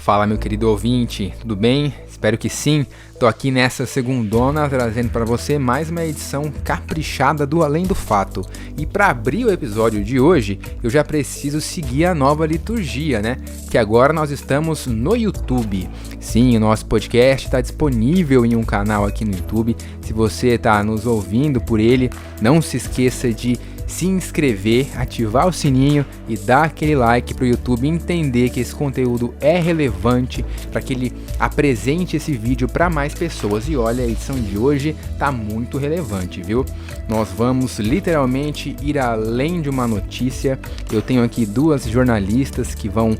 Fala, meu querido ouvinte, tudo bem? Espero que sim. Tô aqui nessa segundona trazendo para você mais uma edição caprichada do Além do Fato. E para abrir o episódio de hoje, eu já preciso seguir a nova liturgia, né? Que agora nós estamos no YouTube. Sim, o nosso podcast está disponível em um canal aqui no YouTube. Se você está nos ouvindo por ele, não se esqueça de se inscrever, ativar o sininho e dar aquele like para o YouTube entender que esse conteúdo é relevante para que ele apresente esse vídeo para mais pessoas. E olha, a edição de hoje tá muito relevante, viu? Nós vamos literalmente ir além de uma notícia. Eu tenho aqui duas jornalistas que vão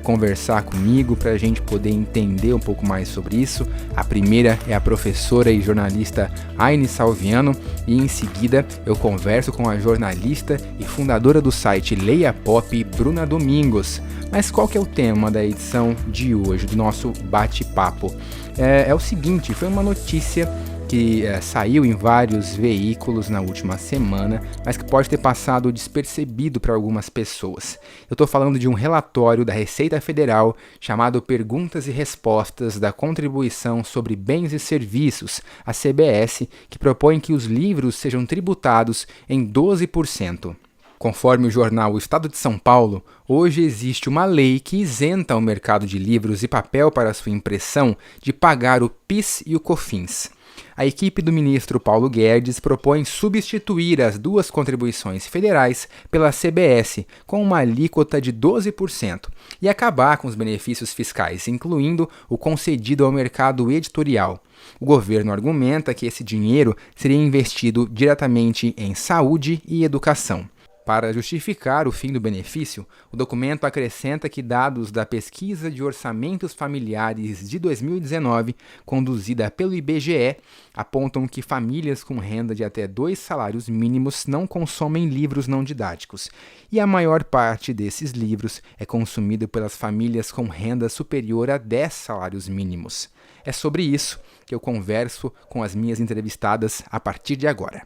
conversar comigo para a gente poder entender um pouco mais sobre isso. A primeira é a professora e jornalista Aine Salviano e em seguida eu converso com a jornalista e fundadora do site Leia Pop, Bruna Domingos. Mas qual que é o tema da edição de hoje, do nosso bate-papo? É o seguinte, foi uma notícia que saiu em vários veículos na última semana, mas que pode ter passado despercebido para algumas pessoas. Eu estou falando de um relatório da Receita Federal chamado Perguntas e Respostas da Contribuição sobre Bens e Serviços, a CBS, que propõe que os livros sejam tributados em 12%. Conforme o jornal O Estado de São Paulo, hoje existe uma lei que isenta o mercado de livros e papel para sua impressão de pagar o PIS e o COFINS. A equipe do ministro Paulo Guedes propõe substituir as duas contribuições federais pela CBS com uma alíquota de 12% e acabar com os benefícios fiscais, incluindo o concedido ao mercado editorial. O governo argumenta que esse dinheiro seria investido diretamente em saúde e educação. Para justificar o fim do benefício, o documento acrescenta que dados da Pesquisa de Orçamentos Familiares de 2019, conduzida pelo IBGE, apontam que famílias com renda de até 2 salários mínimos não consomem livros não didáticos, e a maior parte desses livros é consumida pelas famílias com renda superior a 10 salários mínimos. É sobre isso que eu converso com as minhas entrevistadas a partir de agora.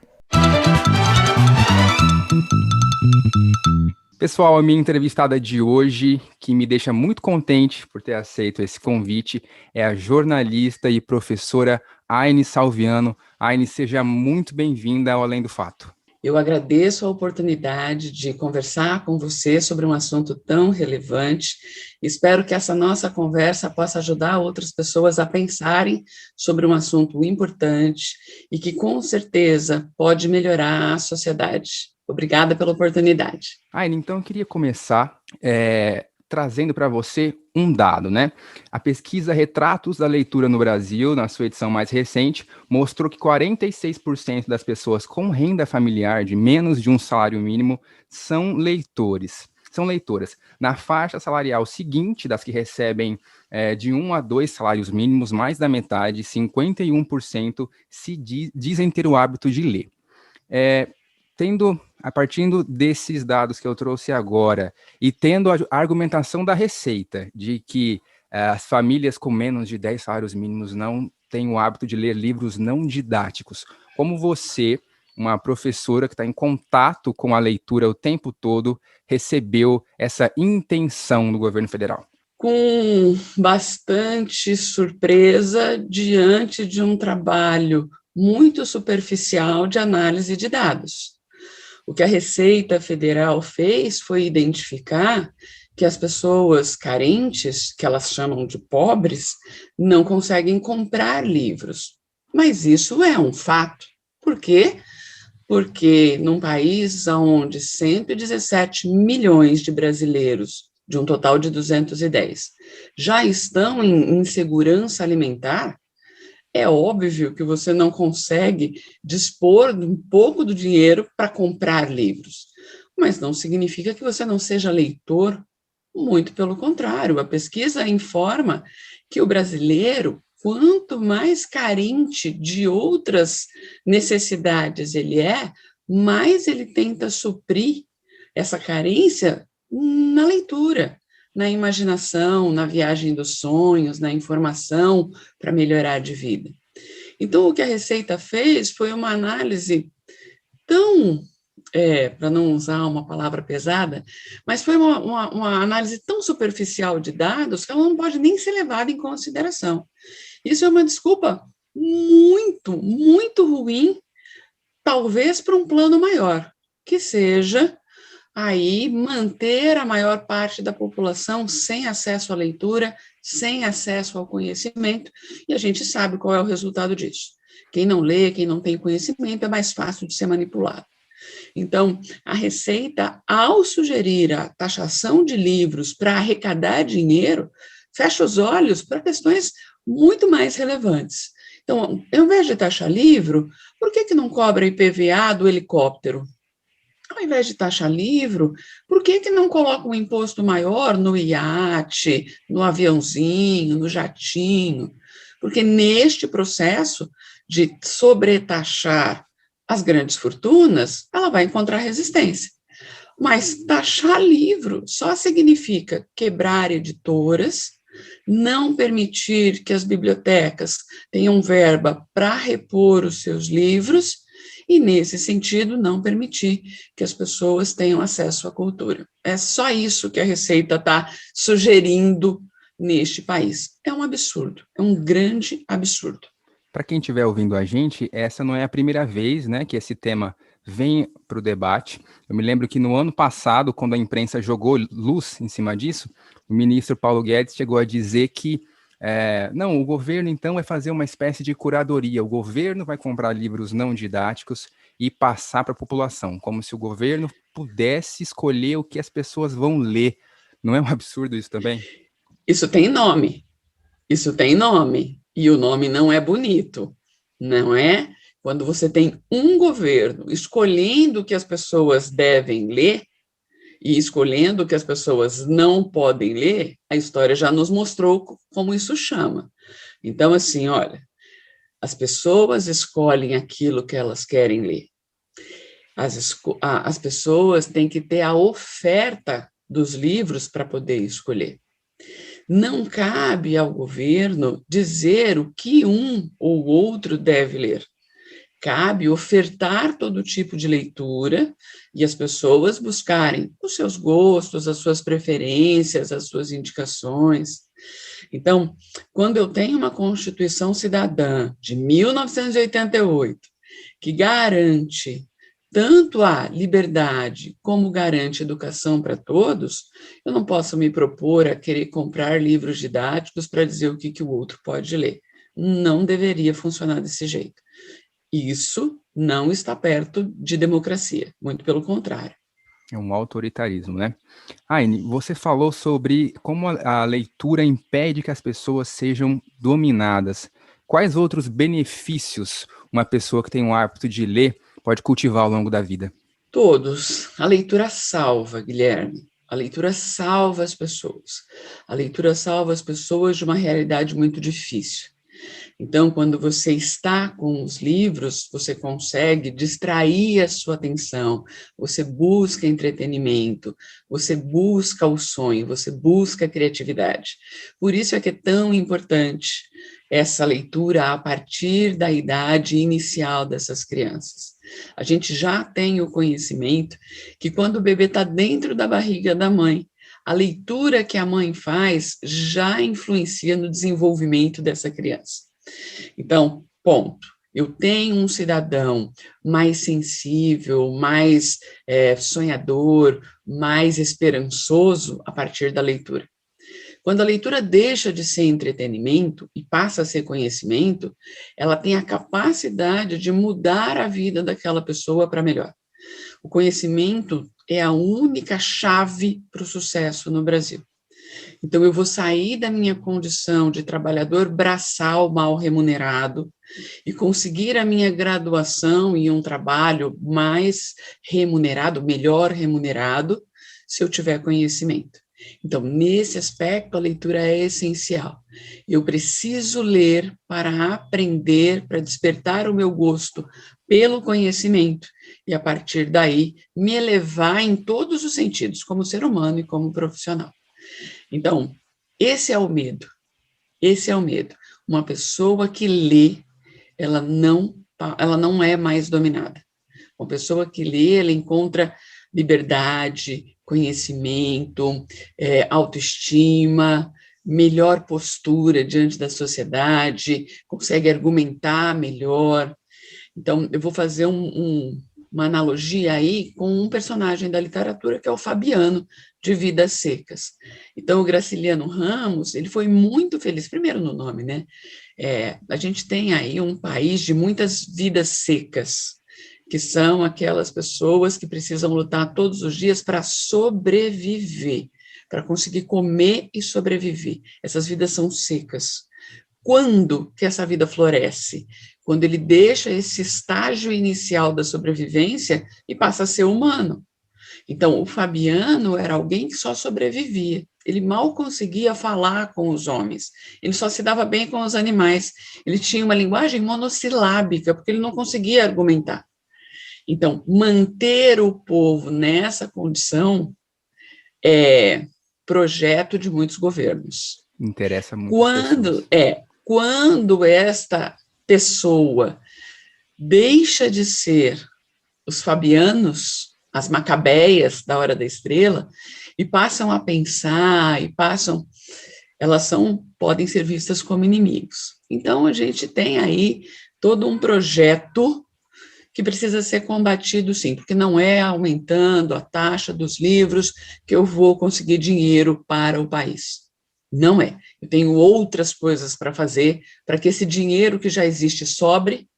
Pessoal, a minha entrevistada de hoje, que me deixa muito contente por ter aceito esse convite, é a jornalista e professora Aine Salviano. Aine, seja muito bem-vinda ao Além do Fato. Eu agradeço a oportunidade de conversar com você sobre um assunto tão relevante. Espero que essa nossa conversa possa ajudar outras pessoas a pensarem sobre um assunto importante e que, com certeza, pode melhorar a sociedade. Obrigada pela oportunidade. Aine, então eu queria começar trazendo para você um dado, né? A pesquisa Retratos da Leitura no Brasil, na sua edição mais recente, mostrou que 46% das pessoas com renda familiar de menos de um salário mínimo são leitoras. Na faixa salarial seguinte, das que recebem de 1 a 2 salários mínimos, mais da metade, 51%, dizem ter o hábito de ler. Partindo desses dados que eu trouxe agora e tendo a argumentação da Receita de que as famílias com menos de 10 salários mínimos não têm o hábito de ler livros não didáticos, como você, uma professora que está em contato com a leitura o tempo todo, recebeu essa intenção do governo federal? Com bastante surpresa diante de um trabalho muito superficial de análise de dados. O que a Receita Federal fez foi identificar que as pessoas carentes, que elas chamam de pobres, não conseguem comprar livros. Mas isso é um fato. Por quê? Porque num país onde 117 milhões de brasileiros, de um total de 210, já estão em insegurança alimentar, é óbvio que você não consegue dispor de um pouco do dinheiro para comprar livros, mas não significa que você não seja leitor, muito pelo contrário. A pesquisa informa que o brasileiro, quanto mais carente de outras necessidades ele é, mais ele tenta suprir essa carência na leitura, na imaginação, na viagem dos sonhos, na informação para melhorar de vida. Então, o que a Receita fez foi uma análise tão para não usar uma palavra pesada, mas foi uma análise tão superficial de dados que ela não pode nem ser levada em consideração. Isso é uma desculpa muito, muito ruim, talvez para um plano maior, que seja aí manter a maior parte da população sem acesso à leitura, sem acesso ao conhecimento, e a gente sabe qual é o resultado disso. Quem não lê, quem não tem conhecimento, é mais fácil de ser manipulado. Então, a Receita, ao sugerir a taxação de livros para arrecadar dinheiro, fecha os olhos para questões muito mais relevantes. Então, ao invés de taxar livro, por que não cobra IPVA do helicóptero? Ao invés de taxar livro, por que não coloca um imposto maior no iate, no aviãozinho, no jatinho? Porque neste processo de sobretaxar as grandes fortunas, ela vai encontrar resistência. Mas taxar livro só significa quebrar editoras, não permitir que as bibliotecas tenham verba para repor os seus livros e, nesse sentido, não permitir que as pessoas tenham acesso à cultura. É só isso que a Receita está sugerindo neste país. É um absurdo, é um grande absurdo. Para quem estiver ouvindo a gente, essa não é a primeira vez, né, que esse tema vem para o debate. Eu me lembro que no ano passado, quando a imprensa jogou luz em cima disso, o ministro Paulo Guedes chegou a dizer que não, o governo então vai fazer uma espécie de curadoria, o governo vai comprar livros não didáticos e passar para a população, como se o governo pudesse escolher o que as pessoas vão ler. Não é um absurdo isso também? Isso tem nome, e o nome não é bonito, não é? Quando você tem um governo escolhendo o que as pessoas devem ler e escolhendo o que as pessoas não podem ler, a história já nos mostrou como isso chama. Então, assim, olha, as pessoas escolhem aquilo que elas querem ler. As pessoas têm que ter a oferta dos livros para poder escolher. Não cabe ao governo dizer o que um ou outro deve ler. Cabe ofertar todo tipo de leitura e as pessoas buscarem os seus gostos, as suas preferências, as suas indicações. Então, quando eu tenho uma Constituição Cidadã de 1988, que garante tanto a liberdade como garante educação para todos, eu não posso me propor a querer comprar livros didáticos para dizer o que o outro pode ler. Não deveria funcionar desse jeito. Isso não está perto de democracia, muito pelo contrário. É um autoritarismo, né? Aine, você falou sobre como a leitura impede que as pessoas sejam dominadas. Quais outros benefícios uma pessoa que tem o hábito de ler pode cultivar ao longo da vida? Todos. A leitura salva, Guilherme. A leitura salva as pessoas. A leitura salva as pessoas de uma realidade muito difícil. Então, quando você está com os livros, você consegue distrair a sua atenção, você busca entretenimento, você busca o sonho, você busca a criatividade. Por isso é que é tão importante essa leitura a partir da idade inicial dessas crianças. A gente já tem o conhecimento que quando o bebê está dentro da barriga da mãe, a leitura que a mãe faz já influencia no desenvolvimento dessa criança. Então, ponto. Eu tenho um cidadão mais sensível, mais sonhador, mais esperançoso a partir da leitura. Quando a leitura deixa de ser entretenimento e passa a ser conhecimento, ela tem a capacidade de mudar a vida daquela pessoa para melhor. O conhecimento é a única chave para o sucesso no Brasil. Então, eu vou sair da minha condição de trabalhador braçal mal remunerado e conseguir a minha graduação e um trabalho mais remunerado, melhor remunerado, se eu tiver conhecimento. Então, nesse aspecto, a leitura é essencial. Eu preciso ler para aprender, para despertar o meu gosto pelo conhecimento e, a partir daí, me elevar em todos os sentidos, como ser humano e como profissional. Então, esse é o medo. Esse é o medo. Uma pessoa que lê, ela não é mais dominada. Uma pessoa que lê, ela encontra liberdade, conhecimento, autoestima, melhor postura diante da sociedade, consegue argumentar melhor. Então, eu vou fazer uma analogia aí com um personagem da literatura, que é o Fabiano, de Vidas Secas. Então, o Graciliano Ramos, ele foi muito feliz, primeiro no nome, né? A gente tem aí um país de muitas vidas secas, que são aquelas pessoas que precisam lutar todos os dias para sobreviver, para conseguir comer e sobreviver. Essas vidas são secas. Quando que essa vida floresce? Quando ele deixa esse estágio inicial da sobrevivência e passa a ser humano. Então, o Fabiano era alguém que só sobrevivia. Ele mal conseguia falar com os homens. Ele só se dava bem com os animais. Ele tinha uma linguagem monossilábica, porque ele não conseguia argumentar. Então, manter o povo nessa condição é projeto de muitos governos. Interessa muito as pessoas. Quando esta pessoa deixa de ser os fabianos, as macabeias da Hora da Estrela, e passam a pensar, podem ser vistas como inimigos. Então, a gente tem aí todo um projeto que precisa ser combatido, sim, porque não é aumentando a taxa dos livros que eu vou conseguir dinheiro para o país. Não é. Eu tenho outras coisas para fazer para que esse dinheiro que já existe sobre,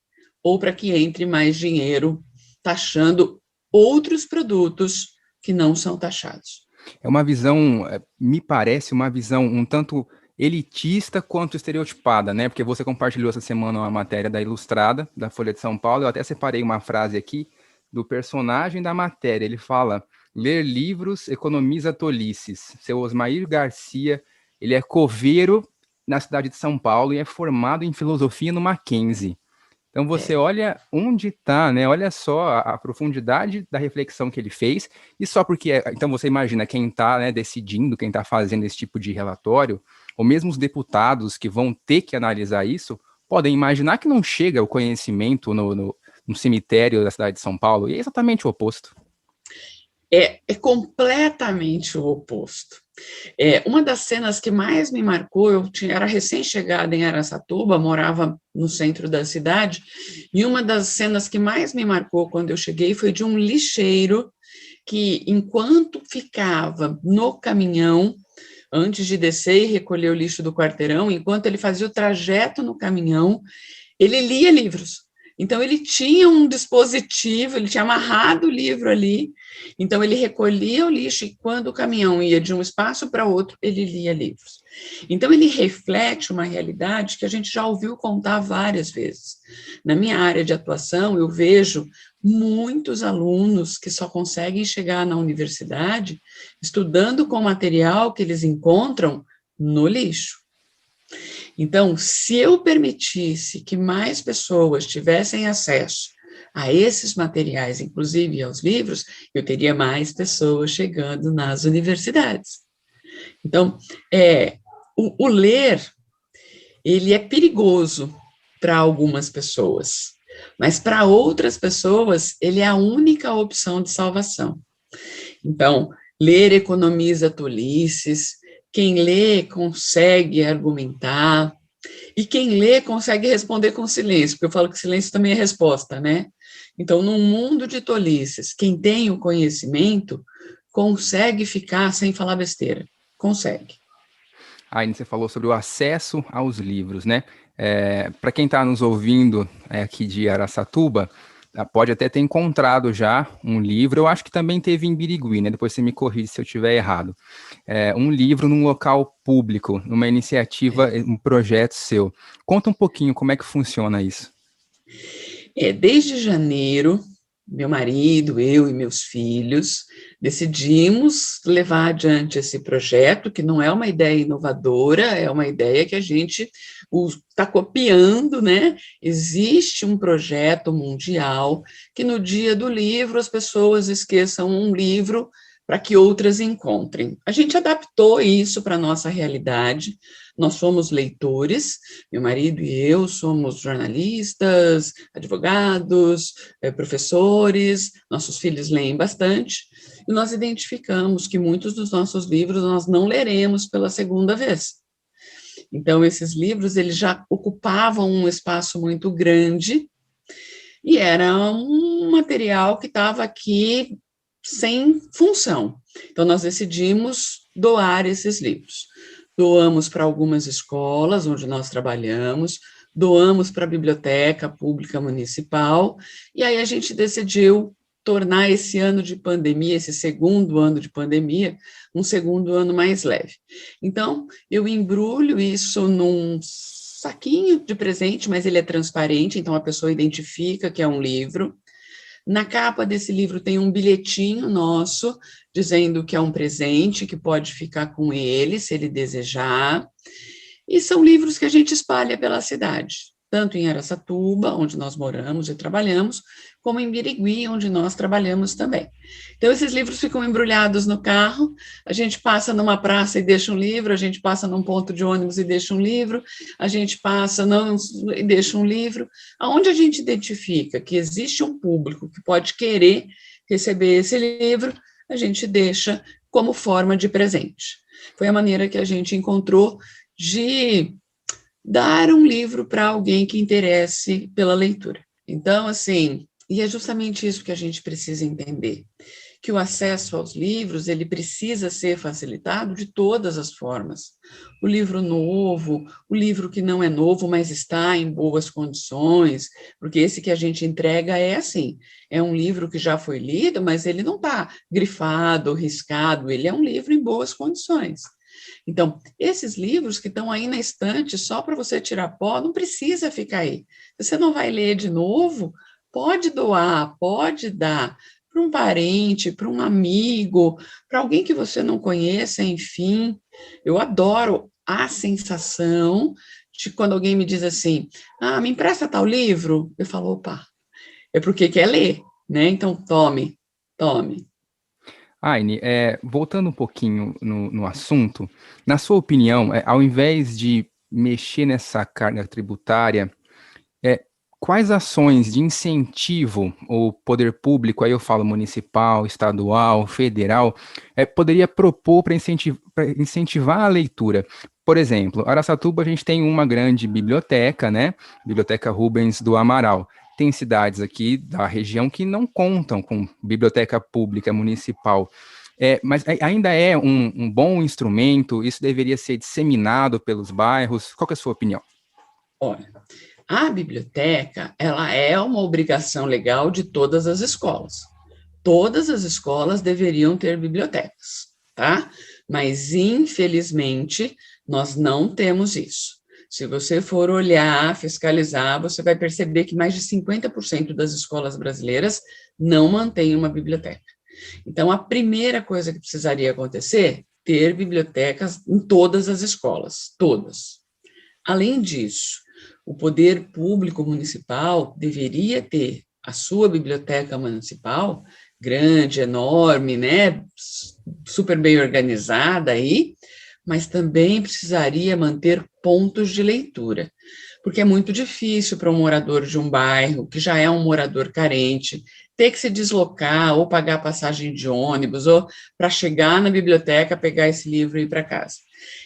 ou para que entre mais dinheiro taxando outros produtos que não são taxados. É uma visão, me parece uma visão um tanto elitista quanto estereotipada, né? Porque você compartilhou essa semana uma matéria da Ilustrada, da Folha de São Paulo, eu até separei uma frase aqui do personagem da matéria, ele fala: ler livros economiza tolices. Seu Osmair Garcia, ele é coveiro na cidade de São Paulo e é formado em filosofia no Mackenzie. Então você olha onde está, né? Olha só a profundidade da reflexão que ele fez, e só porque... Então você imagina quem está, né, decidindo, quem está fazendo esse tipo de relatório, ou mesmo os deputados que vão ter que analisar isso, podem imaginar que não chega o conhecimento no cemitério da cidade de São Paulo, e é exatamente o oposto. É completamente o oposto. Uma das cenas que mais me marcou, era recém-chegada em Araçatuba, morava no centro da cidade, e uma das cenas que mais me marcou quando eu cheguei foi de um lixeiro que, enquanto ficava no caminhão, antes de descer e recolher o lixo do quarteirão, enquanto ele fazia o trajeto no caminhão, ele lia livros. Então, ele tinha um dispositivo, ele tinha amarrado o livro ali, então ele recolhia o lixo e quando o caminhão ia de um espaço para outro, ele lia livros. Então, ele reflete uma realidade que a gente já ouviu contar várias vezes. Na minha área de atuação, eu vejo muitos alunos que só conseguem chegar na universidade estudando com material que eles encontram no lixo. Então, se eu permitisse que mais pessoas tivessem acesso a esses materiais, inclusive aos livros, eu teria mais pessoas chegando nas universidades. Então, o ler, ele é perigoso para algumas pessoas, mas para outras pessoas, ele é a única opção de salvação. Então, ler economiza tolices, quem lê consegue argumentar, e quem lê consegue responder com silêncio, porque eu falo que silêncio também é resposta, né? Então, num mundo de tolices, quem tem o conhecimento consegue ficar sem falar besteira, consegue. Aí você falou sobre o acesso aos livros, né? Para quem está nos ouvindo aqui de Araçatuba, pode até ter encontrado já um livro, eu acho que também teve em Birigui, né? Depois você me corrige se eu estiver errado. Um livro num local público, numa iniciativa, um projeto seu. Conta um pouquinho como é que funciona isso. Desde janeiro, meu marido, eu e meus filhos decidimos levar adiante esse projeto, que não é uma ideia inovadora, é uma ideia que a gente está copiando, né? Existe um projeto mundial que no dia do livro as pessoas esqueçam um livro para que outras encontrem. A gente adaptou isso para a nossa realidade, nós somos leitores, meu marido e eu somos jornalistas, advogados, professores, nossos filhos leem bastante, e nós identificamos que muitos dos nossos livros nós não leremos pela segunda vez. Então, esses livros, eles já ocupavam um espaço muito grande, e era um material que estava aqui sem função. Então, nós decidimos doar esses livros. Doamos para algumas escolas onde nós trabalhamos, doamos para a Biblioteca Pública Municipal, e aí a gente decidiu tornar esse ano de pandemia, esse segundo ano de pandemia, um segundo ano mais leve. Então, eu embrulho isso num saquinho de presente, mas ele é transparente, então a pessoa identifica que é um livro. Na capa desse livro tem um bilhetinho nosso, dizendo que é um presente, que pode ficar com ele, se ele desejar. E são livros que a gente espalha pela cidade, tanto em Araçatuba, onde nós moramos e trabalhamos, como em Birigui, onde nós trabalhamos também. Então, esses livros ficam embrulhados no carro, a gente passa numa praça e deixa um livro, a gente passa num ponto de ônibus e deixa um livro, a gente passa e deixa um livro. Aonde a gente identifica que existe um público que pode querer receber esse livro, a gente deixa como forma de presente. Foi a maneira que a gente encontrou de dar um livro para alguém que interesse pela leitura. Então, assim, e é justamente isso que a gente precisa entender, que o acesso aos livros, ele precisa ser facilitado de todas as formas. O livro novo, o livro que não é novo, mas está em boas condições, porque esse que a gente entrega é assim, é um livro que já foi lido, mas ele não está grifado, riscado, ele é um livro em boas condições. Então, esses livros que estão aí na estante só para você tirar pó, não precisa ficar aí. Você não vai ler de novo, pode doar, pode dar para um parente, para um amigo, para alguém que você não conheça, enfim. Eu adoro a sensação de quando alguém me diz assim, me empresta tal livro? Eu falo, opa, é porque quer ler, né? Então, tome. Aine, voltando um pouquinho no assunto, na sua opinião, ao invés de mexer nessa carga tributária, quais ações de incentivo o poder público, aí eu falo municipal, estadual, federal, poderia propor para incentivar a leitura? Por exemplo, Araçatuba a gente tem uma grande biblioteca, né? Biblioteca Rubens do Amaral. Tem cidades aqui da região que não contam com biblioteca pública municipal. Mas ainda é um bom instrumento, isso deveria ser disseminado pelos bairros. Qual que é a sua opinião? Olha, a biblioteca, ela é uma obrigação legal de todas as escolas. Todas as escolas deveriam ter bibliotecas, tá? Mas, infelizmente, nós não temos isso. Se você for olhar, fiscalizar, você vai perceber que mais de 50% das escolas brasileiras não mantêm uma biblioteca. Então, a primeira coisa que precisaria acontecer, ter bibliotecas em todas as escolas, todas. Além disso, o poder público municipal deveria ter a sua biblioteca municipal, grande, enorme, né, super bem organizada aí, mas também precisaria manter pontos de leitura, porque é muito difícil para um morador de um bairro, que já é um morador carente, ter que se deslocar ou pagar passagem de ônibus, ou para chegar na biblioteca, pegar esse livro e ir para casa.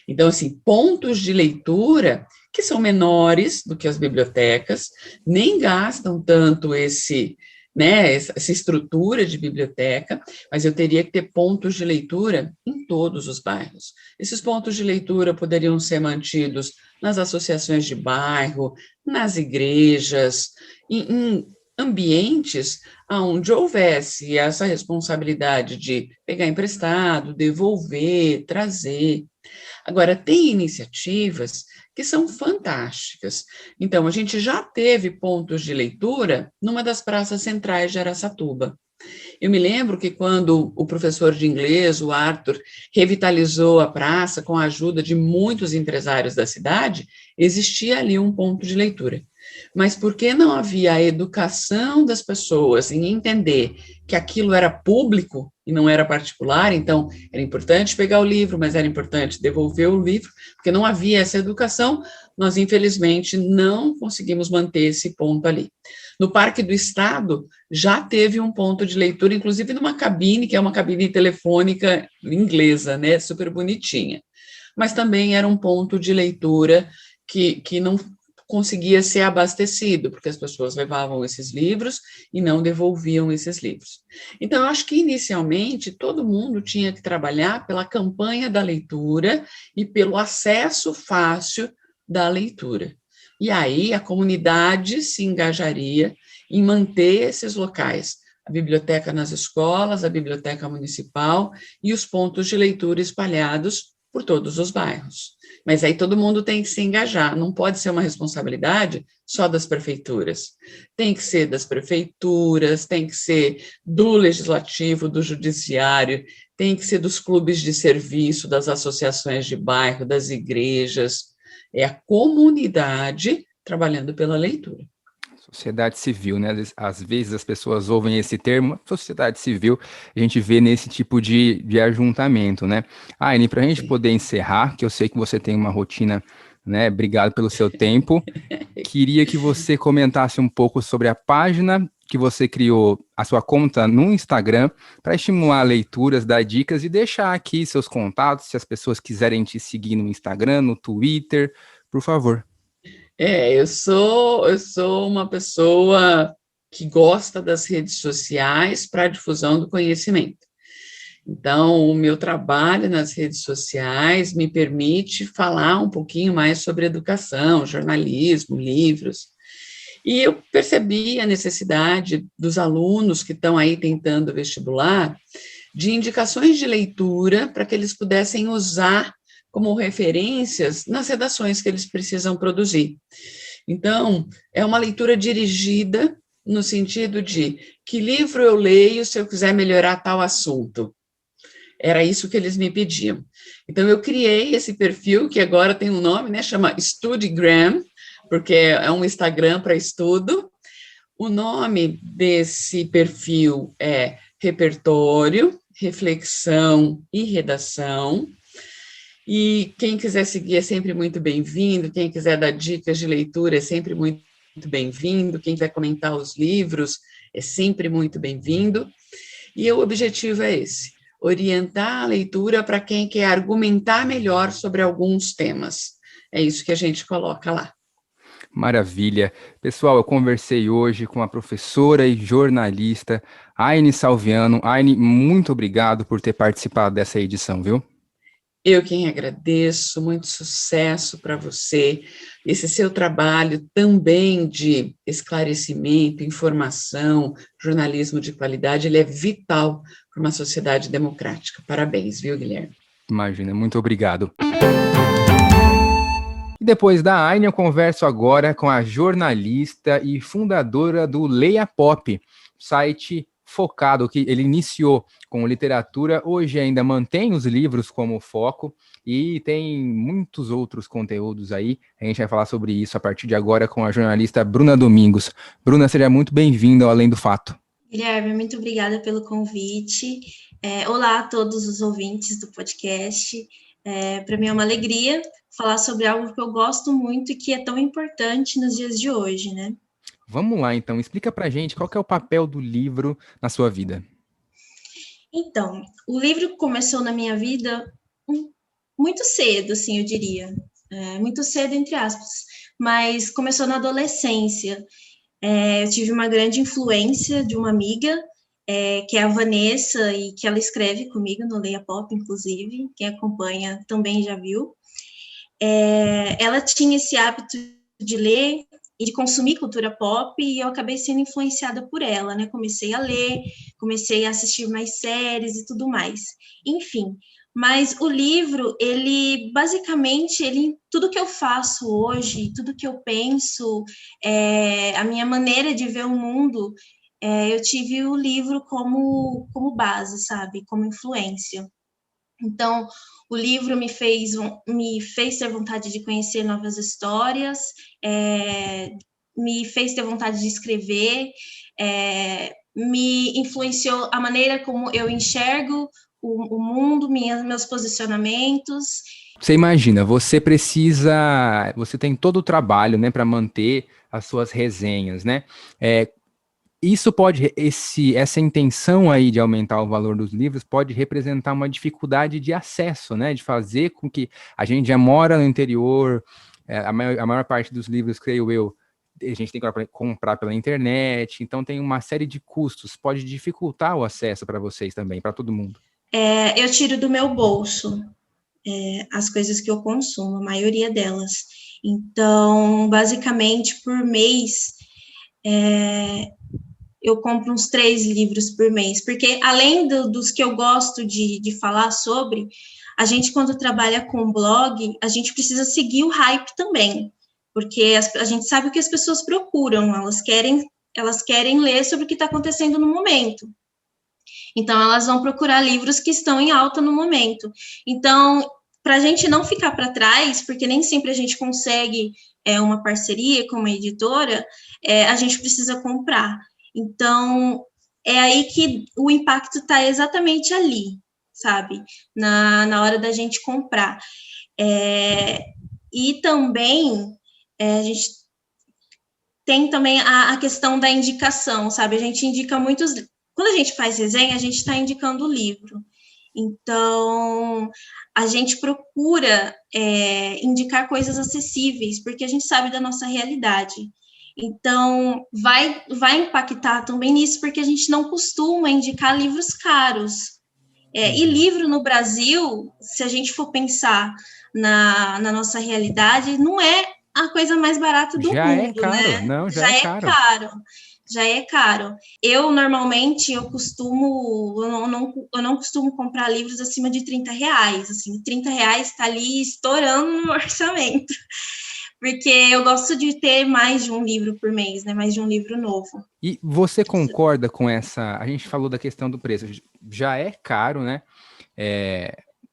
Então, assim, pontos de leitura que são menores do que as bibliotecas, nem gastam tanto essa estrutura de biblioteca, mas eu teria que ter pontos de leitura em todos os bairros. Esses pontos de leitura poderiam ser mantidos nas associações de bairro, nas igrejas, em ambientes onde houvesse essa responsabilidade de pegar emprestado, devolver, trazer. Agora, tem iniciativas que são fantásticas. Então, a gente já teve pontos de leitura numa das praças centrais de Araçatuba. Eu me lembro que quando o professor de inglês, o Arthur, revitalizou a praça com a ajuda de muitos empresários da cidade, existia ali um ponto de leitura. Mas porque não havia a educação das pessoas em entender que aquilo era público, e não era particular, então era importante pegar o livro, mas era importante devolver o livro, porque não havia essa educação, nós infelizmente não conseguimos manter esse ponto ali. No Parque do Estado já teve um ponto de leitura, inclusive numa cabine, que é uma cabine telefônica inglesa, né, super bonitinha, mas também era um ponto de leitura que não conseguia ser abastecido, porque as pessoas levavam esses livros e não devolviam esses livros. Então, eu acho que, inicialmente, todo mundo tinha que trabalhar pela campanha da leitura e pelo acesso fácil da leitura. E aí, a comunidade se engajaria em manter esses locais, a biblioteca nas escolas, a biblioteca municipal e os pontos de leitura espalhados por todos os bairros. Mas aí todo mundo tem que se engajar, não pode ser uma responsabilidade só das prefeituras. Tem que ser das prefeituras, tem que ser do legislativo, do judiciário, tem que ser dos clubes de serviço, das associações de bairro, das igrejas. É a comunidade trabalhando pela leitura. Sociedade civil, né? Às vezes as pessoas ouvem esse termo, sociedade civil, a gente vê nesse tipo de ajuntamento, né? Aine, para a gente poder encerrar, que eu sei que você tem uma rotina, né? Obrigado pelo seu tempo. Queria que você comentasse um pouco sobre a página que você criou, a sua conta no Instagram, para estimular leituras, dar dicas e deixar aqui seus contatos, se as pessoas quiserem te seguir no Instagram, no Twitter, por favor. Eu sou uma pessoa que gosta das redes sociais para a difusão do conhecimento. Então, o meu trabalho nas redes sociais me permite falar um pouquinho mais sobre educação, jornalismo, livros. E eu percebi a necessidade dos alunos que estão aí tentando vestibular de indicações de leitura para que eles pudessem usar como referências nas redações que eles precisam produzir. Então, é uma leitura dirigida no sentido de que livro eu leio se eu quiser melhorar tal assunto. Era isso que eles me pediam. Então, eu criei esse perfil, que agora tem um nome, né, chama Studygram, porque é um Instagram para estudo. O nome desse perfil é Repertório, Reflexão e Redação. E quem quiser seguir é sempre muito bem-vindo, quem quiser dar dicas de leitura é sempre muito bem-vindo, quem quiser comentar os livros é sempre muito bem-vindo. E o objetivo é esse: orientar a leitura para quem quer argumentar melhor sobre alguns temas. É isso que a gente coloca lá. Maravilha. Pessoal, eu conversei hoje com a professora e jornalista Aine Salviano. Aine, muito obrigado por ter participado dessa edição, viu? Eu quem agradeço, muito sucesso para você. Esse seu trabalho também de esclarecimento, informação, jornalismo de qualidade, ele é vital para uma sociedade democrática. Parabéns, viu, Guilherme? Imagina, muito obrigado. E depois da Aine, eu converso agora com a jornalista e fundadora do Leia Pop, site focado que ele iniciou com literatura, hoje ainda mantém os livros como foco e tem muitos outros conteúdos aí. A gente vai falar sobre isso a partir de agora com a jornalista Bruna Domingos. Bruna, seja muito bem-vinda ao Além do Fato. Guilherme, muito obrigada pelo convite. Olá a todos os ouvintes do podcast. Para mim é uma alegria falar sobre algo que eu gosto muito e que é tão importante nos dias de hoje, né? Vamos lá, então. Explica pra gente qual que é o papel do livro na sua vida. Então, o livro começou na minha vida muito cedo, assim, eu diria. Muito cedo, entre aspas. Mas começou na adolescência. Eu tive uma grande influência de uma amiga, que é a Vanessa, e que ela escreve comigo no Leia Pop, inclusive. Quem acompanha também já viu. Ela tinha esse hábito de ler e de consumir cultura pop, e eu acabei sendo influenciada por ela, né? Comecei a ler, comecei a assistir mais séries e tudo mais. Enfim, mas o livro, ele, basicamente, tudo que eu faço hoje, tudo que eu penso, a minha maneira de ver o mundo, eu tive o livro como base, sabe? Como influência. Então, o livro me fez ter vontade de conhecer novas histórias, me fez ter vontade de escrever, me influenciou a maneira como eu enxergo o mundo, meus posicionamentos. Você imagina, você tem todo o trabalho, né, para manter as suas resenhas, né? Isso essa intenção aí de aumentar o valor dos livros pode representar uma dificuldade de acesso, né? De fazer com que a gente já mora no interior, a maior parte dos livros, creio eu, a gente tem que comprar pela internet, então tem uma série de custos, pode dificultar o acesso para vocês também, para todo mundo. Eu tiro do meu bolso as coisas que eu consumo, a maioria delas. Então, basicamente, por mês, eu compro uns 3 livros por mês, porque além dos que eu gosto de falar sobre, a gente, quando trabalha com blog, a gente precisa seguir o hype também, porque a gente sabe o que as pessoas procuram, elas querem ler sobre o que está acontecendo no momento. Então, elas vão procurar livros que estão em alta no momento. Então, para a gente não ficar para trás, porque nem sempre a gente consegue uma parceria com uma editora, a gente precisa comprar. Então, é aí que o impacto está exatamente ali, sabe? Na hora da gente comprar. E também, a gente tem também a questão da indicação, sabe? A gente indica muitos... Quando a gente faz resenha, a gente está indicando o livro. Então, a gente procura indicar coisas acessíveis, porque a gente sabe da nossa realidade. Então, vai impactar também nisso, porque a gente não costuma indicar livros caros. E livro no Brasil, se a gente for pensar na nossa realidade, não é a coisa mais barata do Já mundo, é caro, né? não, Já é caro. Já é caro. Eu, normalmente, eu não costumo comprar livros acima de R$30, assim, R$30 está ali estourando no orçamento, porque eu gosto de ter mais de um livro por mês, né, mais de um livro novo. E você concorda com essa... A gente falou da questão do preço, já é caro, né?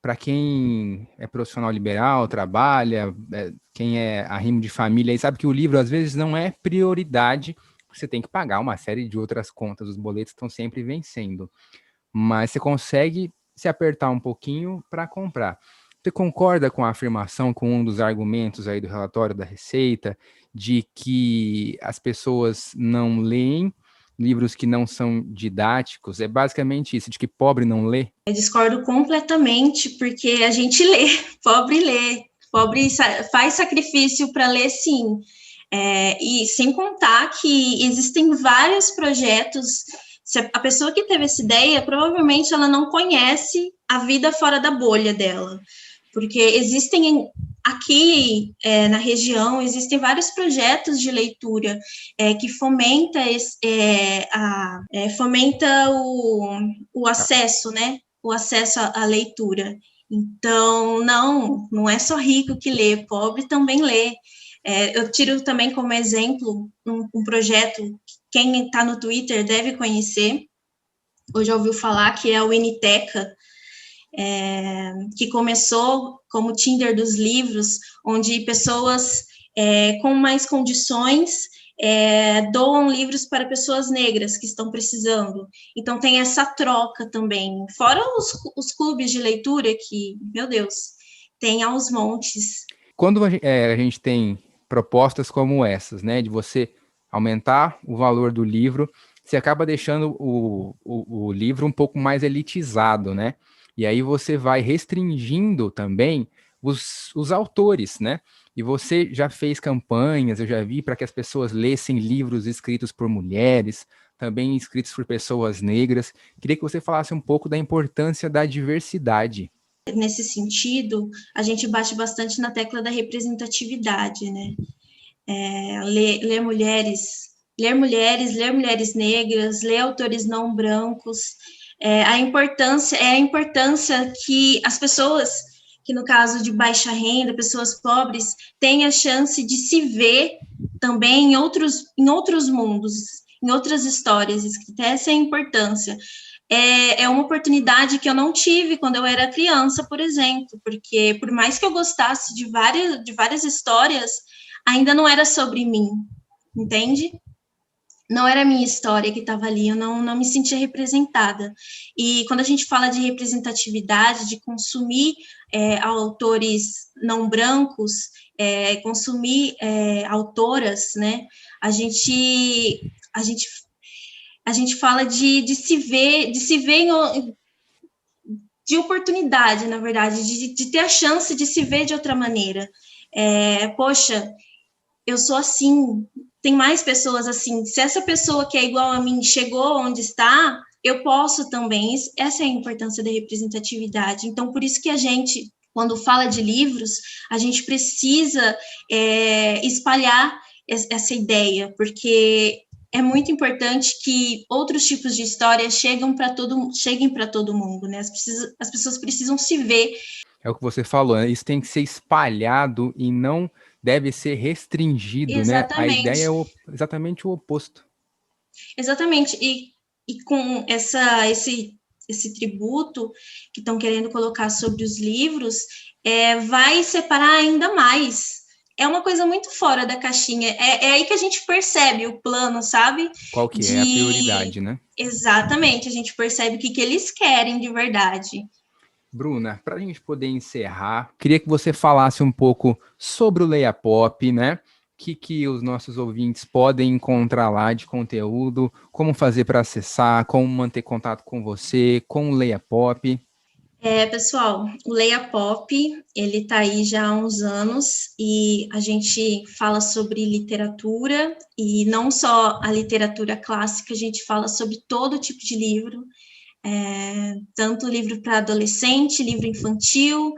Para quem é profissional liberal, trabalha, quem é arrimo de família, e sabe que o livro, às vezes, não é prioridade. Você tem que pagar uma série de outras contas, os boletos estão sempre vencendo, mas você consegue se apertar um pouquinho para comprar. Você concorda com a afirmação, com um dos argumentos aí do relatório da Receita, de que as pessoas não leem livros que não são didáticos? É basicamente isso, de que pobre não lê? Eu discordo completamente, porque a gente lê, pobre faz sacrifício para ler, sim. E sem contar que existem vários projetos. Se a pessoa que teve essa ideia, provavelmente ela não conhece a vida fora da bolha dela, porque existem aqui na região, existem vários projetos de leitura que fomenta o acesso, né? O acesso à leitura. Então, não é só rico que lê, pobre também lê. Eu tiro também como exemplo um projeto que quem está no Twitter deve conhecer, ou já ouviu falar, que é o Initeca, que começou como Tinder dos livros, onde pessoas com mais condições doam livros para pessoas negras que estão precisando. Então, tem essa troca também. Fora os clubes de leitura que, meu Deus, tem aos montes. Quando a gente tem propostas como essas, né, de você aumentar o valor do livro, você acaba deixando o livro um pouco mais elitizado, né? E aí você vai restringindo também os autores, né? E você já fez campanhas, eu já vi, para que as pessoas lessem livros escritos por mulheres, também escritos por pessoas negras. Queria que você falasse um pouco da importância da diversidade. Nesse sentido, a gente bate bastante na tecla da representatividade, né? Ler mulheres, ler mulheres negras, ler autores não brancos. A importância que as pessoas, que no caso de baixa renda, pessoas pobres, têm a chance de se ver também em outros mundos, em outras histórias escritas. Essa é a importância. É uma oportunidade que eu não tive quando eu era criança, por exemplo, porque por mais que eu gostasse de várias histórias, ainda não era sobre mim, entende? não era a minha história que estava ali, eu não me sentia representada. E quando a gente fala de representatividade, de consumir autores não brancos, consumir autoras, né, a gente fala de se ver de oportunidade, na verdade, de ter a chance de se ver de outra maneira. Poxa, eu sou assim, tem mais pessoas assim. Se essa pessoa que é igual a mim chegou onde está, eu posso também. Essa é a importância da representatividade. Então, por isso que a gente, quando fala de livros, a gente precisa espalhar essa ideia, porque é muito importante que outros tipos de histórias cheguem para todo mundo, né? As pessoas precisam se ver. É o que você falou, né? Isso tem que ser espalhado e não deve ser restringido, né? A ideia Exatamente. é exatamente o oposto. Exatamente. E com esse tributo que estão querendo colocar sobre os livros, vai separar ainda mais. É uma coisa muito fora da caixinha. É aí que a gente percebe o plano, sabe? Qual que é a prioridade, né? Exatamente, a gente percebe o que eles querem de verdade. Bruna, para a gente poder encerrar, queria que você falasse um pouco sobre o Leia Pop, né? O que os nossos ouvintes podem encontrar lá de conteúdo, como fazer para acessar, como manter contato com você, com o Leia Pop. Pessoal, o Leia Pop, ele tá aí já há uns anos e a gente fala sobre literatura e não só a literatura clássica, a gente fala sobre todo tipo de livro, tanto livro para adolescente, livro infantil,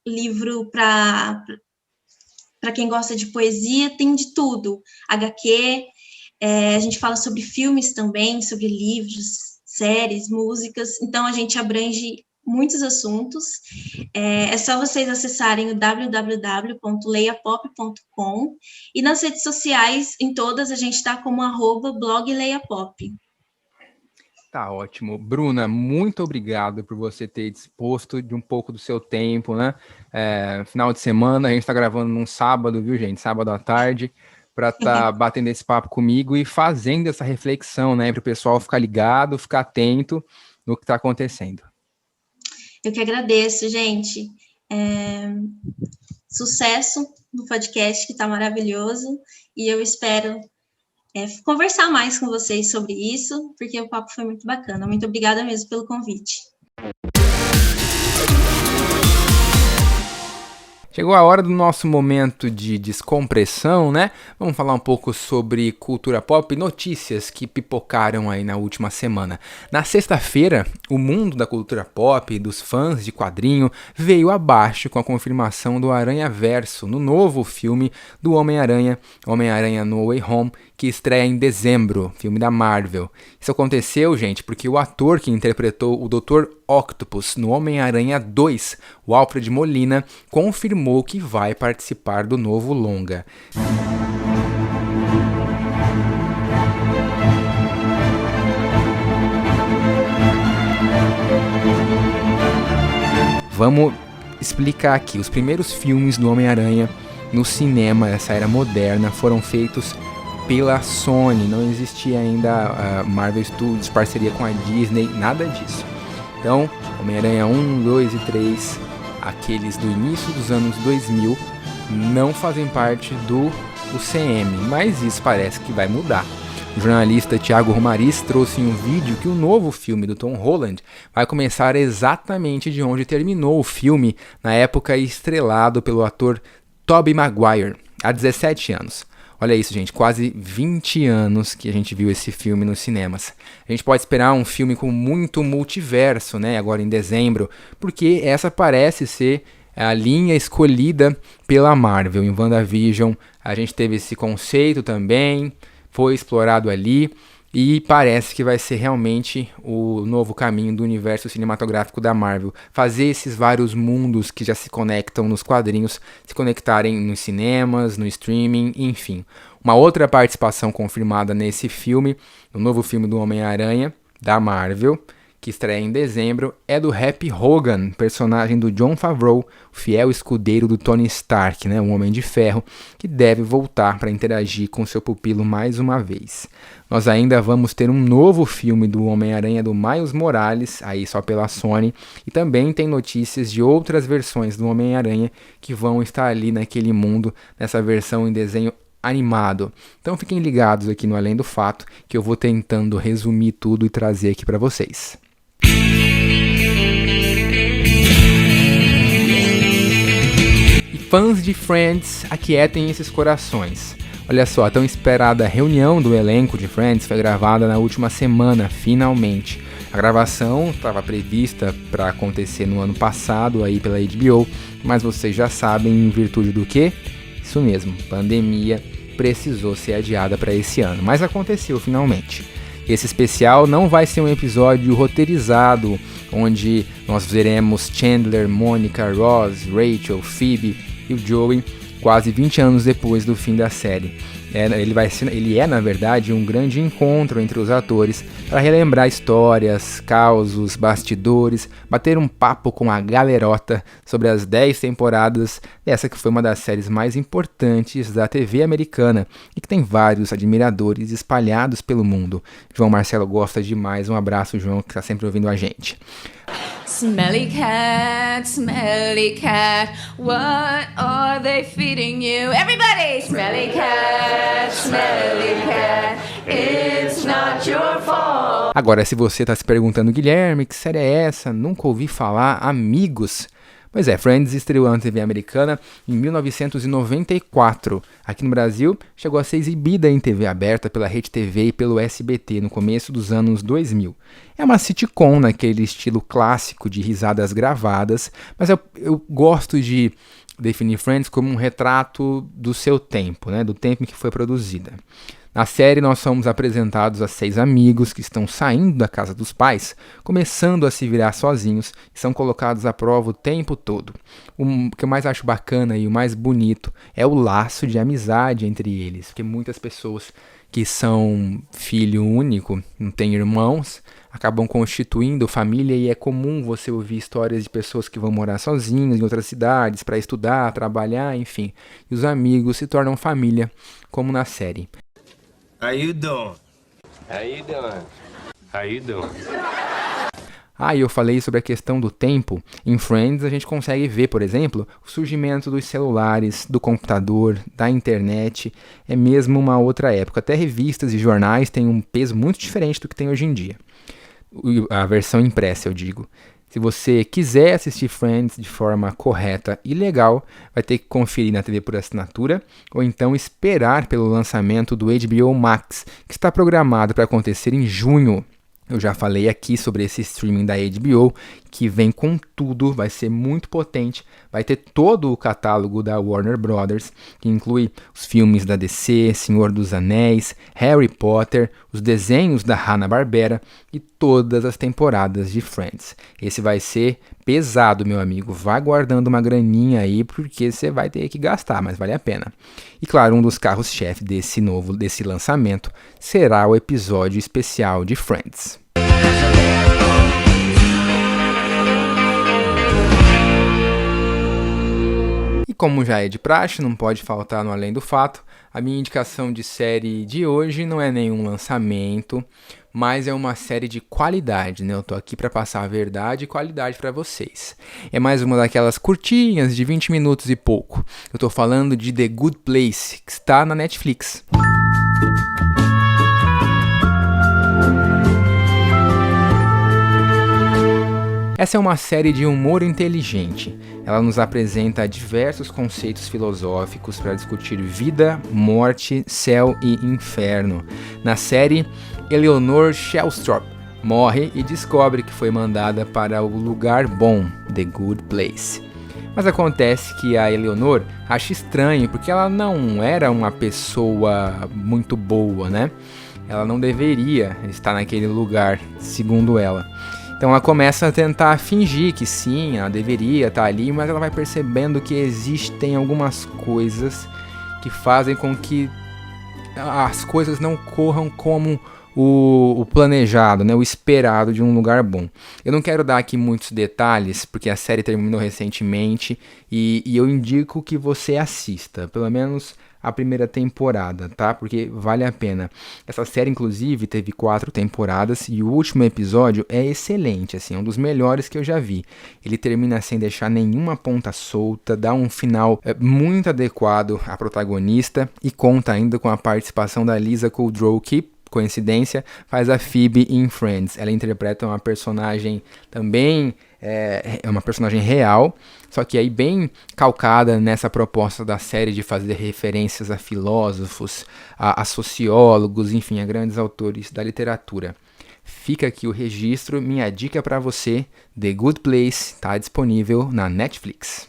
livro para quem gosta de poesia, tem de tudo, HQ, a gente fala sobre filmes também, sobre livros, séries, músicas, então a gente abrange muitos assuntos. É só vocês acessarem o www.leiapop.com e nas redes sociais, em todas, a gente está como @blogleiapop. Tá ótimo. Bruna, muito obrigado por você ter disposto de um pouco do seu tempo, né? Final de semana, a gente está gravando num sábado, viu, gente? Sábado à tarde, para estar batendo esse papo comigo e fazendo essa reflexão, né? Para o pessoal ficar ligado, ficar atento no que está acontecendo. Eu que agradeço, gente. Sucesso no podcast, que está maravilhoso, e eu espero conversar mais com vocês sobre isso, porque o papo foi muito bacana. Muito obrigada mesmo pelo convite. Chegou a hora do nosso momento de descompressão, né? Vamos falar um pouco sobre cultura pop e notícias que pipocaram aí na última semana. Na sexta-feira, o mundo da cultura pop e dos fãs de quadrinho veio abaixo com a confirmação do Aranhaverso no novo filme do Homem-Aranha, Homem-Aranha No Way Home, que estreia em dezembro, filme da Marvel. Isso aconteceu, gente, porque o ator que interpretou o Dr. Octopus no Homem-Aranha 2, o Alfred Molina, confirmou que vai participar do novo longa. Vamos explicar aqui. Os primeiros filmes do Homem-Aranha no cinema, essa era moderna, foram feitos pela Sony. Não existia ainda a Marvel Studios, parceria com a Disney, nada disso. Então, Homem-Aranha 1, 2 e 3, aqueles do início dos anos 2000, não fazem parte do UCM, mas isso parece que vai mudar. O jornalista Thiago Romariz trouxe em um vídeo que o novo filme do Tom Holland vai começar exatamente de onde terminou o filme, na época estrelado pelo ator Tobey Maguire, há 17 anos. Olha isso, gente, quase 20 anos que a gente viu esse filme nos cinemas. A gente pode esperar um filme com muito multiverso, né, agora em dezembro, porque essa parece ser a linha escolhida pela Marvel. Em WandaVision a gente teve esse conceito também, foi explorado ali, e parece que vai ser realmente o novo caminho do universo cinematográfico da Marvel. Fazer esses vários mundos que já se conectam nos quadrinhos, se conectarem nos cinemas, no streaming, enfim. Uma outra participação confirmada nesse filme, o novo filme do Homem-Aranha, da Marvel, que estreia em dezembro, é do Happy Hogan, personagem do Jon Favreau, o fiel escudeiro do Tony Stark, né, um Homem de Ferro, que deve voltar para interagir com seu pupilo mais uma vez. Nós ainda vamos ter um novo filme do Homem-Aranha do Miles Morales, aí só pela Sony, e também tem notícias de outras versões do Homem-Aranha que vão estar ali naquele mundo, nessa versão em desenho animado. Então fiquem ligados aqui no Além do Fato, que eu vou tentando resumir tudo e trazer aqui para vocês. E fãs de Friends, aquietem esses corações. Olha só, a tão esperada reunião do elenco de Friends foi gravada na última semana, finalmente. A gravação estava prevista para acontecer no ano passado aí pela HBO, mas vocês já sabem em virtude do quê? Isso mesmo, pandemia precisou ser adiada para esse ano, mas aconteceu finalmente. Esse especial não vai ser um episódio roteirizado, onde nós veremos Chandler, Mônica, Ross, Rachel, Phoebe e o Joey quase 20 anos depois do fim da série. Ele é, na verdade, um grande encontro entre os atores para relembrar histórias, causos, bastidores, bater um papo com a galerota sobre as 10 temporadas dessa que foi uma das séries mais importantes da TV americana e que tem vários admiradores espalhados pelo mundo. João Marcelo gosta demais, um abraço, João, que está sempre ouvindo a gente. Smelly cat, what are they feeding you? Everybody! Smelly cat, it's not your fault. Agora, se você está se perguntando, Guilherme, que série é essa? Nunca ouvi falar. Amigos. Pois é, Friends estreou na TV americana em 1994. Aqui no Brasil, chegou a ser exibida em TV aberta pela Rede TV e pelo SBT no começo dos anos 2000. É uma sitcom naquele estilo clássico de risadas gravadas, mas eu gosto de definir Friends como um retrato do seu tempo, né, do tempo em que foi produzida. Na série, nós somos apresentados a 6 amigos que estão saindo da casa dos pais, começando a se virar sozinhos e são colocados à prova o tempo todo. O que eu mais acho bacana e o mais bonito é o laço de amizade entre eles, porque muitas pessoas que são filho único, não têm irmãos, acabam constituindo família e é comum você ouvir histórias de pessoas que vão morar sozinhos em outras cidades para estudar, trabalhar, enfim. E os amigos se tornam família, como na série. How you doing? How you doing? How you doing? E eu falei sobre a questão do tempo. Em Friends a gente consegue ver, por exemplo, o surgimento dos celulares, do computador, da internet. É mesmo uma outra época. Até revistas e jornais têm um peso muito diferente do que tem hoje em dia. A versão impressa, eu digo. Se você quiser assistir Friends de forma correta e legal, vai ter que conferir na TV por assinatura ou então esperar pelo lançamento do HBO Max, que está programado para acontecer em junho. Eu já falei aqui sobre esse streaming da HBO, que vem com tudo, vai ser muito potente, vai ter todo o catálogo da Warner Brothers, que inclui os filmes da DC, Senhor dos Anéis, Harry Potter, os desenhos da Hanna-Barbera e todas as temporadas de Friends. Esse vai ser pesado, meu amigo, vai guardando uma graninha aí, porque você vai ter que gastar, mas vale a pena. E claro, um dos carros-chefe desse lançamento será o episódio especial de Friends. E como já é de praxe, não pode faltar no Além do Fato, a minha indicação de série de hoje não é nenhum lançamento, mas é uma série de qualidade, né? Eu tô aqui para passar a verdade e qualidade para vocês. É mais uma daquelas curtinhas de 20 minutos e pouco. Eu tô falando de The Good Place, que está na Netflix. Essa é uma série de humor inteligente. Ela nos apresenta diversos conceitos filosóficos para discutir vida, morte, céu e inferno. Na série, Eleanor Shellstrop morre e descobre que foi mandada para o lugar bom, The Good Place. Mas acontece que a Eleanor acha estranho, porque ela não era uma pessoa muito boa, né? Ela não deveria estar naquele lugar, segundo ela. Então ela começa a tentar fingir que sim, ela deveria estar ali, mas ela vai percebendo que existem algumas coisas que fazem com que as coisas não corram como o planejado, né, o esperado de um lugar bom. Eu não quero dar aqui muitos detalhes, porque a série terminou recentemente e eu indico que você assista, pelo menos a primeira temporada, tá? Porque vale a pena. Essa série, inclusive, teve 4 temporadas e o último episódio é excelente, assim, é um dos melhores que eu já vi. Ele termina sem deixar nenhuma ponta solta, dá um final muito adequado à protagonista e conta ainda com a participação da Lisa Kudrow, que, coincidência, faz a Phoebe em Friends. Ela interpreta uma personagem também, é uma personagem real, só que aí bem calcada nessa proposta da série de fazer referências a filósofos, a sociólogos, enfim, a grandes autores da literatura. Fica aqui o registro, minha dica para você, The Good Place, está disponível na Netflix.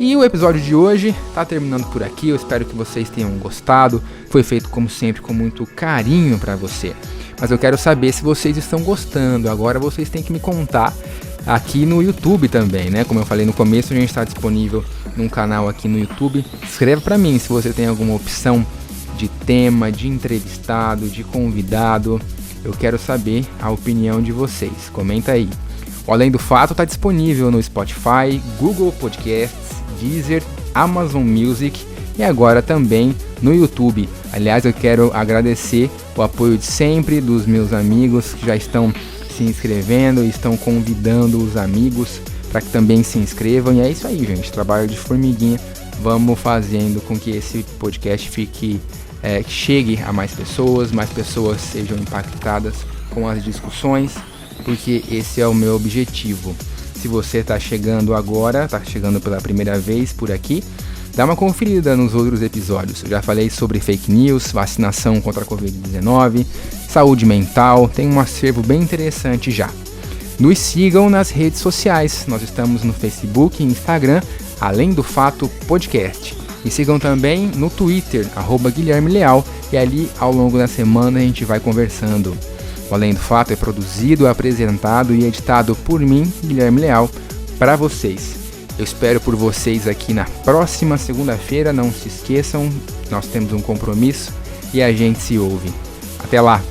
E o episódio de hoje está terminando por aqui, eu espero que vocês tenham gostado, foi feito como sempre com muito carinho para você. Mas eu quero saber se vocês estão gostando, agora vocês têm que me contar aqui no YouTube também, né? Como eu falei no começo, a gente está disponível num canal aqui no YouTube. Escreva para mim se você tem alguma opção de tema, de entrevistado, de convidado, eu quero saber a opinião de vocês, comenta aí. O Além do Fato está disponível no Spotify, Google Podcasts, Deezer, Amazon Music e agora também no YouTube. Aliás, eu quero agradecer o apoio de sempre dos meus amigos que já estão se inscrevendo e estão convidando os amigos para que também se inscrevam. E é isso aí, gente, trabalho de formiguinha. Vamos fazendo com que esse podcast chegue a mais pessoas sejam impactadas com as discussões, porque esse é o meu objetivo. Se você está chegando agora, está chegando pela primeira vez por aqui, dá uma conferida nos outros episódios. Eu já falei sobre fake news, vacinação contra a Covid-19, saúde mental, tem um acervo bem interessante já. Nos sigam nas redes sociais, nós estamos no Facebook e Instagram, Além do Fato Podcast. Me sigam também no Twitter, @Guilherme Leal, e ali ao longo da semana a gente vai conversando. O Além do Fato é produzido, apresentado e editado por mim, Guilherme Leal, para vocês. Eu espero por vocês aqui na próxima segunda-feira. Não se esqueçam, nós temos um compromisso e a gente se ouve. Até lá!